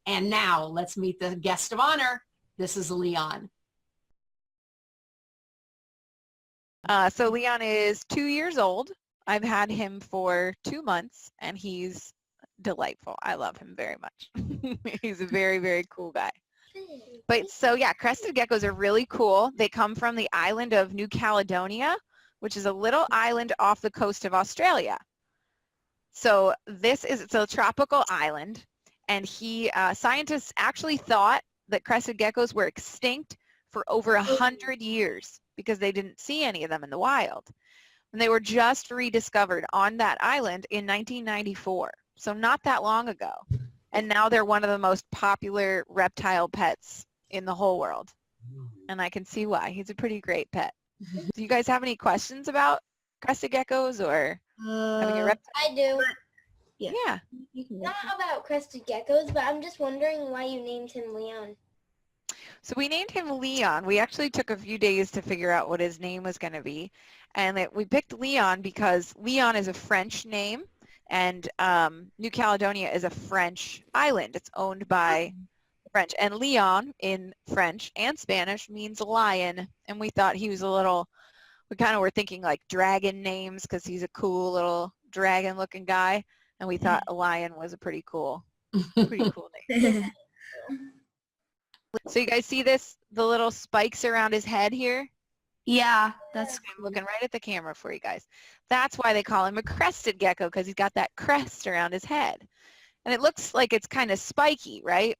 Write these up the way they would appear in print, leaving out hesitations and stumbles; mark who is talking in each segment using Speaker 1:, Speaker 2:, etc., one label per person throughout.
Speaker 1: And now let's meet the guest of honor. This is Leon.
Speaker 2: So Leon is 2 years old. I've had him for 2 months, and he's delightful. I love him very much. He's a very, very cool guy. But so yeah, crested geckos are really cool. They come from the island of New Caledonia, which is a little island off the coast of Australia. So it's a tropical island, and scientists actually thought that crested geckos were extinct for over 100 years because they didn't see any of them in the wild. And they were just rediscovered on that island in 1994, so not that long ago. And now they're one of the most popular reptile pets in the whole world. And I can see why. He's a pretty great pet. Do you guys have any questions about crested geckos or having a reptile?
Speaker 3: I do.
Speaker 2: Yeah.
Speaker 3: Not about crested geckos, but I'm just wondering why you named him Leon.
Speaker 2: So we named him Leon. We actually took a few days to figure out what his name was going to be. And we picked Leon because Leon is a French name, and New Caledonia is a French island. It's owned by French. And Leon in French and Spanish means lion. And we thought he was we kind of were thinking like dragon names because he's a cool little dragon-looking guy. And we thought a lion was a pretty cool name. So you guys see the little spikes around his head here?
Speaker 4: Yeah,
Speaker 2: I'm looking right at the camera for you guys. That's why they call him a crested gecko, because he's got that crest around his head. And it looks like it's kind of spiky, right?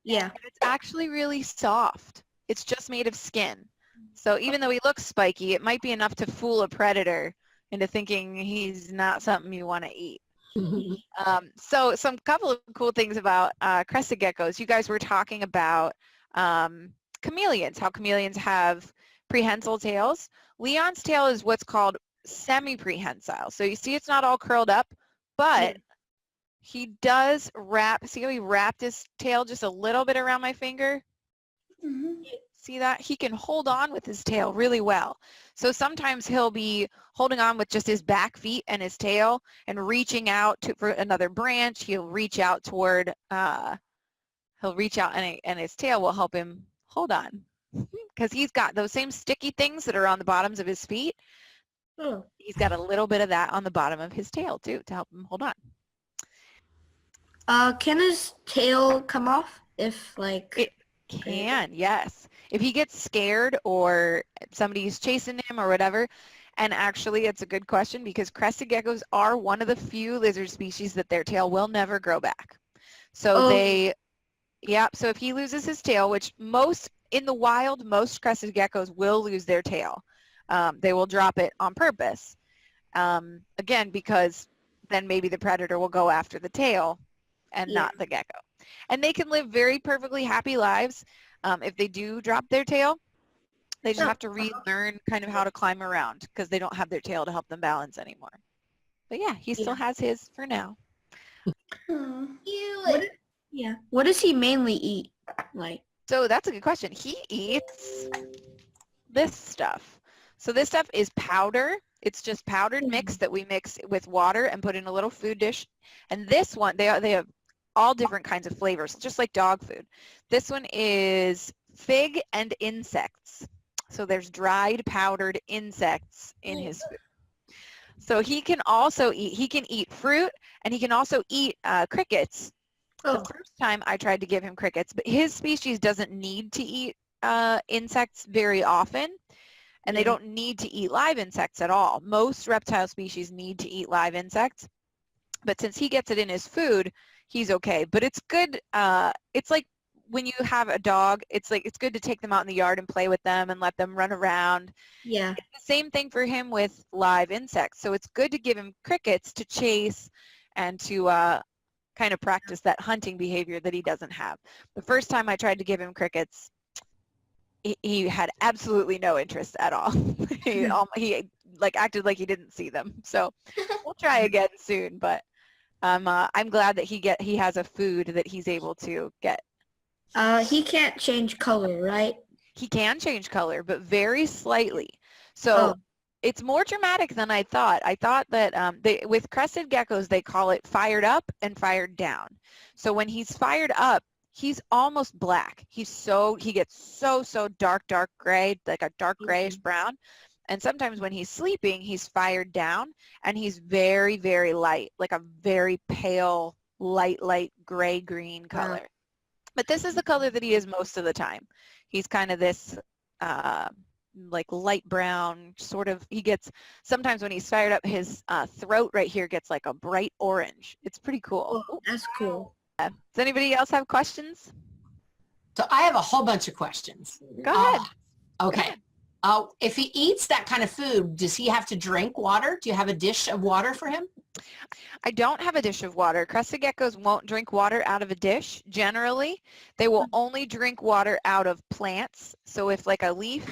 Speaker 4: yeah.
Speaker 2: But it's actually really soft. It's just made of skin. So even though he looks spiky, it might be enough to fool a predator into thinking he's not something you want to eat. So some couple of cool things about crested geckos. You guys were talking about chameleons, how chameleons have prehensile tails. Leon's tail is what's called semi-prehensile. So you see it's not all curled up, but he does see how he wrapped his tail just a little bit around my finger?
Speaker 4: Mm-hmm.
Speaker 2: See that? He can hold on with his tail really well. So sometimes he'll be holding on with just his back feet and his tail and reaching out for another branch. He'll reach out toward, and his tail will help him hold on. Because he's got those same sticky things that are on the bottoms of his feet.
Speaker 4: Oh.
Speaker 2: He's got a little bit of that on the bottom of his tail too to help him hold on.
Speaker 4: Can his tail come off if
Speaker 2: It can, yes. If he gets scared or somebody's chasing him or whatever, and actually it's a good question because crested geckos are one of the few lizard species that their tail will never grow back. So so if he loses his tail, which in the wild, most crested geckos will lose their tail. They will drop it on purpose. Again, because then maybe the predator will go after the tail and not the gecko. And they can live very perfectly happy lives if they do drop their tail. They just have to relearn kind of how to climb around because they don't have their tail to help them balance anymore. But yeah, he still has his for now.
Speaker 4: What does he mainly eat?
Speaker 2: So that's a good question. He eats this stuff. So this stuff is powder. It's just powdered mix that we mix with water and put in a little food dish. And this one, they have all different kinds of flavors, just like dog food. This one is fig and insects. So there's dried powdered insects in his food. So he can eat fruit, and he can also eat crickets. The first time I tried to give him crickets, but his species doesn't need to eat insects very often, and they don't need to eat live insects at all. Most reptile species need to eat live insects, but since he gets it in his food, he's okay. But it's good. It's like when you have a dog, it's good to take them out in the yard and play with them and let them run around.
Speaker 4: Yeah.
Speaker 2: It's the same thing for him with live insects. So it's good to give him crickets to chase and to kind of practice that hunting behavior that he doesn't have. The first time I tried to give him crickets, he had absolutely no interest at all. He acted like he didn't see them. So we'll try again soon, but I'm glad that he has a food that he's able to get.
Speaker 4: He can't change color, right?
Speaker 2: He can change color, but very slightly. So it's more dramatic than I thought. I thought that with crested geckos, they call it fired up and fired down. So when he's fired up, he's almost black. He gets so dark gray, like a dark grayish brown. And sometimes when he's sleeping, he's fired down, and he's very, very light, like a very pale, light gray-green color. But this is the color that he is most of the time. He's kind of this like light brown, sort of, he gets, sometimes when he's fired up, his throat right here gets like a bright orange. It's pretty cool.
Speaker 4: Oh, that's cool.
Speaker 2: Does anybody else have questions?
Speaker 1: So I have a whole bunch of questions.
Speaker 2: Go ahead.
Speaker 1: Okay. If he eats that kind of food, does he have to drink water? Do you have a dish of water for him?
Speaker 2: I don't have a dish of water. Crested geckos won't drink water out of a dish. Generally, they will only drink water out of plants. So if like a leaf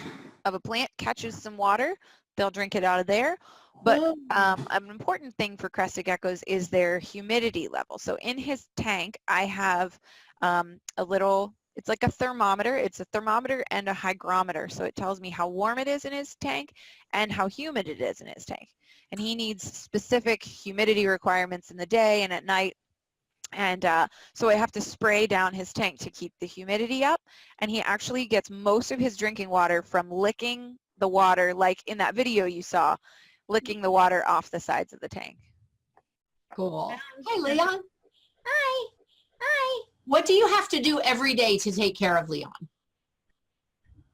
Speaker 2: of a plant catches some water, they'll drink it out of there. But an important thing for crested geckos is their humidity level. So in his tank, I have a little, it's like a thermometer. It's a thermometer and a hygrometer. So it tells me how warm it is in his tank and how humid it is in his tank. And he needs specific humidity requirements in the day and at night. And so I have to spray down his tank to keep the humidity up. And he actually gets most of his drinking water from licking the water, like in that video you saw, licking the water off the sides of the tank.
Speaker 1: Cool. Hey, Leon.
Speaker 3: Hi. Hi.
Speaker 1: What do you have to do every day to take care of Leon?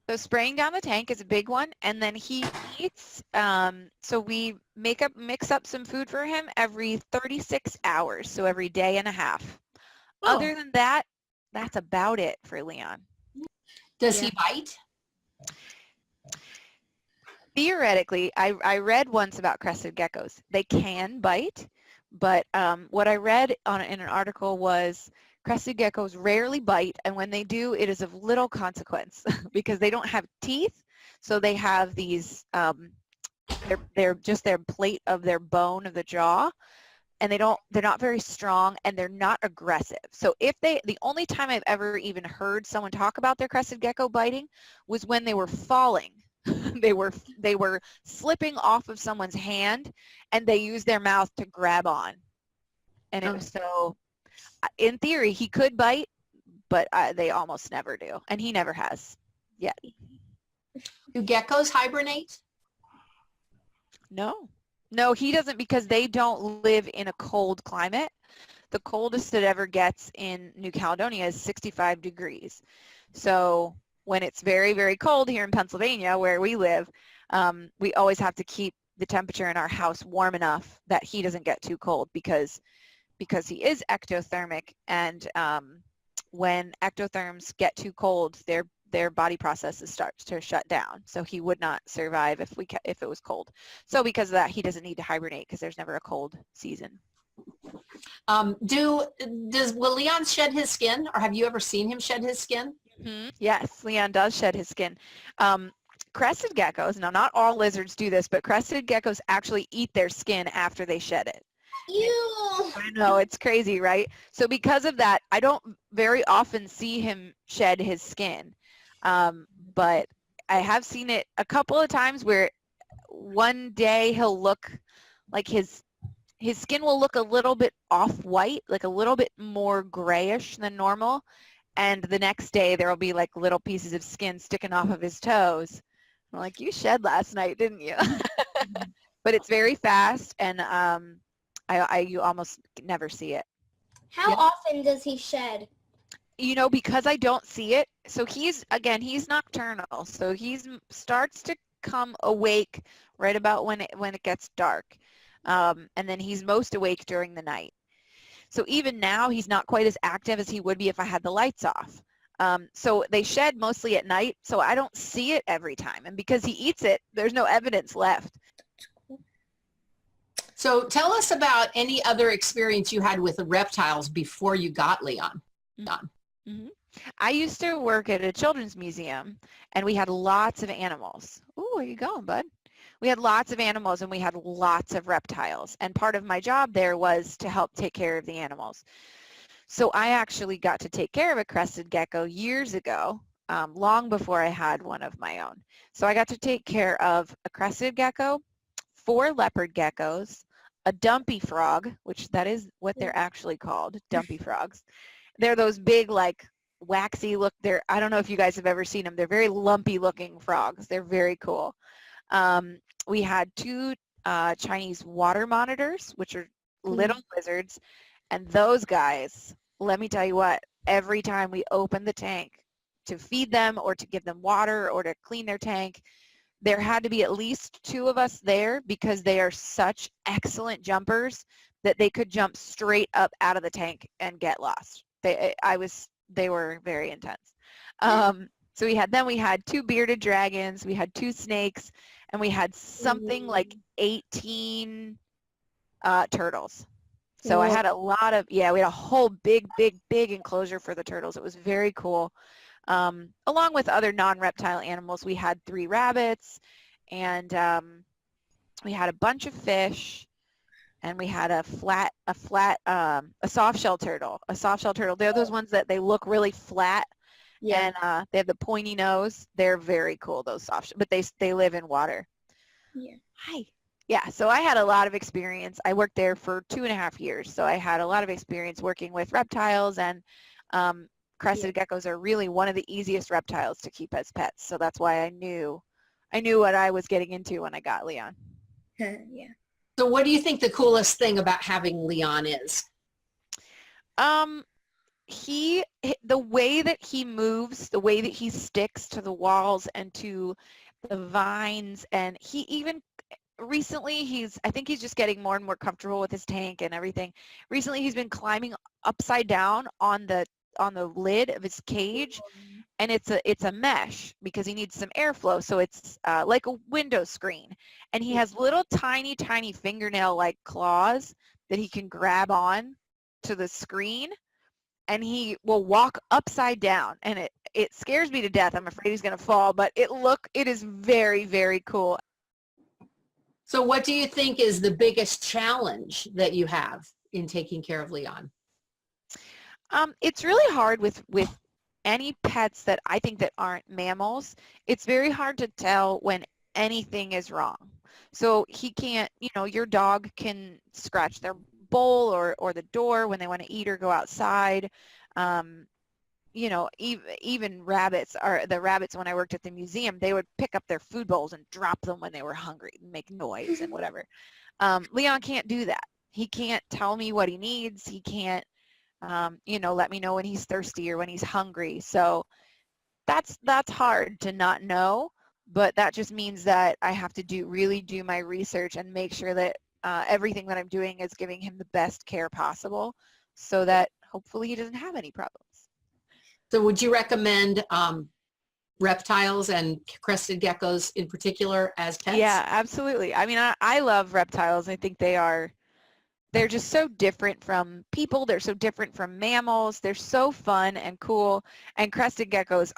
Speaker 2: So spraying down the tank is a big one, and then he eats, so we mix up some food for him every 36 hours, so every day and a half.
Speaker 1: Oh.
Speaker 2: Other than that, that's about it for Leon.
Speaker 1: Does he bite?
Speaker 2: Theoretically, I read once about crested geckos. They can bite, but what I read in an article was crested geckos rarely bite, and when they do, it is of little consequence because they don't have teeth, so they have these, they're just their plate of their bone of the jaw, and they're not very strong, and they're not aggressive. So the only time I've ever even heard someone talk about their crested gecko biting was when they were falling. they were slipping off of someone's hand, and they used their mouth to grab on, and it was so. In theory, he could bite, but they almost never do, and he never has yet.
Speaker 1: Do geckos hibernate?
Speaker 2: No, he doesn't, because they don't live in a cold climate. The coldest it ever gets in New Caledonia is 65 degrees. So when it's very, very cold here in Pennsylvania, where we live, we always have to keep the temperature in our house warm enough that he doesn't get too cold, because he is ectothermic, and when ectotherms get too cold, their body processes starts to shut down. So he would not survive if it was cold. So because of that, he doesn't need to hibernate, because there's never a cold season.
Speaker 1: Will Leon shed his skin, or have you ever seen him shed his skin?
Speaker 2: Mm-hmm. Yes, Leon does shed his skin. Crested geckos, now not all lizards do this, but crested geckos actually eat their skin after they shed it.
Speaker 3: Ew.
Speaker 2: I know, it's crazy, right? So because of that, I don't very often see him shed his skin. But I have seen it a couple of times where one day he'll look like his skin will look a little bit off-white, like a little bit more grayish than normal. And the next day there will be like little pieces of skin sticking off of his toes. I'm like, you shed last night, didn't you? But it's very fast, and you almost never see it.
Speaker 3: How often does he shed?
Speaker 2: Because I don't see it. So he's nocturnal. So he starts to come awake right about when it gets dark. And then he's most awake during the night. So even now, he's not quite as active as he would be if I had the lights off. So they shed mostly at night, so I don't see it every time. And because he eats it, there's no evidence left.
Speaker 1: So tell us about any other experience you had with the reptiles before you got Leon.
Speaker 2: Mm-hmm. I used to work at a children's museum, and we had lots of animals. Ooh, where you going, bud? We had lots of animals, and we had lots of reptiles. And part of my job there was to help take care of the animals. So I actually got to take care of a crested gecko years ago, long before I had one of my own. So I got to take care of a crested gecko, 4 leopard geckos, a dumpy frog, which that is what they're actually called, dumpy frogs. They're those big, like waxy look. I don't know if you guys have ever seen them. They're very lumpy looking frogs. They're very cool. We had 2 Chinese water monitors, which are little lizards, and those guys, let me tell you what, every time we opened the tank to feed them or to give them water or to clean their tank, there had to be at least 2 of us there because they are such excellent jumpers that they could jump straight up out of the tank and get lost. They were very intense. So we had 2 bearded dragons, we had 2 snakes, and we had something like 18 turtles. So I had a lot of, we had a whole big enclosure for the turtles. It was very cool. Along with other non-reptile animals, we had 3 rabbits, and we had a bunch of fish, and we had a soft-shell turtle. A soft-shell turtle. They're those ones that they look really flat, and they have the pointy nose. They're very cool, those soft, but they live in water.
Speaker 4: Yeah.
Speaker 2: Hi. Yeah, so I had a lot of experience. I worked there for 2.5 years, so I had a lot of experience working with reptiles, and crested geckos are really one of the easiest reptiles to keep as pets. So that's why I knew what I was getting into when I got Leon.
Speaker 4: Yeah.
Speaker 1: So what do you think the coolest thing about having Leon is?
Speaker 2: The way that he moves, the way that he sticks to the walls and to the vines, and he even recently I think he's just getting more and more comfortable with his tank and everything. Recently he's been climbing upside down on the lid of his cage, and it's a mesh because he needs some airflow, so it's like a window screen, and he has little tiny fingernail like claws that he can grab on to the screen, and he will walk upside down, and it scares me to death. I'm afraid he's going to fall, but it is very, very cool.
Speaker 1: So what do you think is the biggest challenge that you have in taking care of Leon?
Speaker 2: It's really hard with any pets that I think that aren't mammals. It's very hard to tell when anything is wrong. So he can't, your dog can scratch their bowl or the door when they want to eat or go outside. Even rabbits, when I worked at the museum, they would pick up their food bowls and drop them when they were hungry and make noise and whatever. Leon can't do that. He can't tell me what he needs. He can't, let me know when he's thirsty or when he's hungry. So that's hard to not know, but that just means that I have to really do my research and make sure that everything that I'm doing is giving him the best care possible so that hopefully he doesn't have any problems.
Speaker 1: So would you recommend reptiles and crested geckos in particular as pets?
Speaker 2: Yeah, absolutely. I mean, I love reptiles. I think they're just so different from people. They're so different from mammals. They're so fun and cool. And crested geckos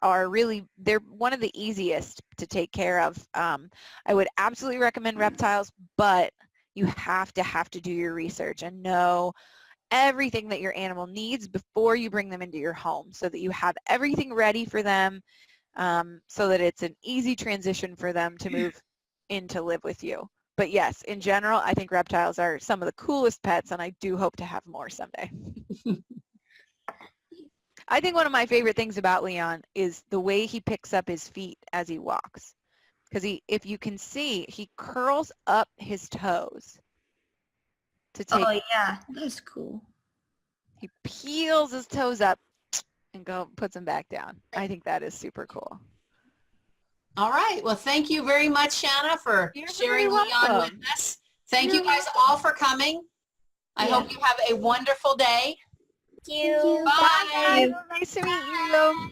Speaker 2: they're one of the easiest to take care of. I would absolutely recommend reptiles, but you have to do your research and know everything that your animal needs before you bring them into your home so that you have everything ready for them, so that it's an easy transition for them to move in to live with you. But yes, in general, I think reptiles are some of the coolest pets, and I do hope to have more someday. I think one of my favorite things about Leon is the way he picks up his feet as he walks. Because if you can see, he curls up his toes to take.
Speaker 4: Oh yeah, that's cool.
Speaker 2: He peels his toes up and puts them back down. I think that is super cool.
Speaker 1: All right. Well, thank you very much, Shanna, for sharing Leon with us. Thank you guys all for coming. I hope you have a wonderful day.
Speaker 3: Thank you.
Speaker 1: Bye.
Speaker 2: Nice to meet you.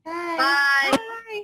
Speaker 3: Bye.
Speaker 4: Bye.
Speaker 2: Bye.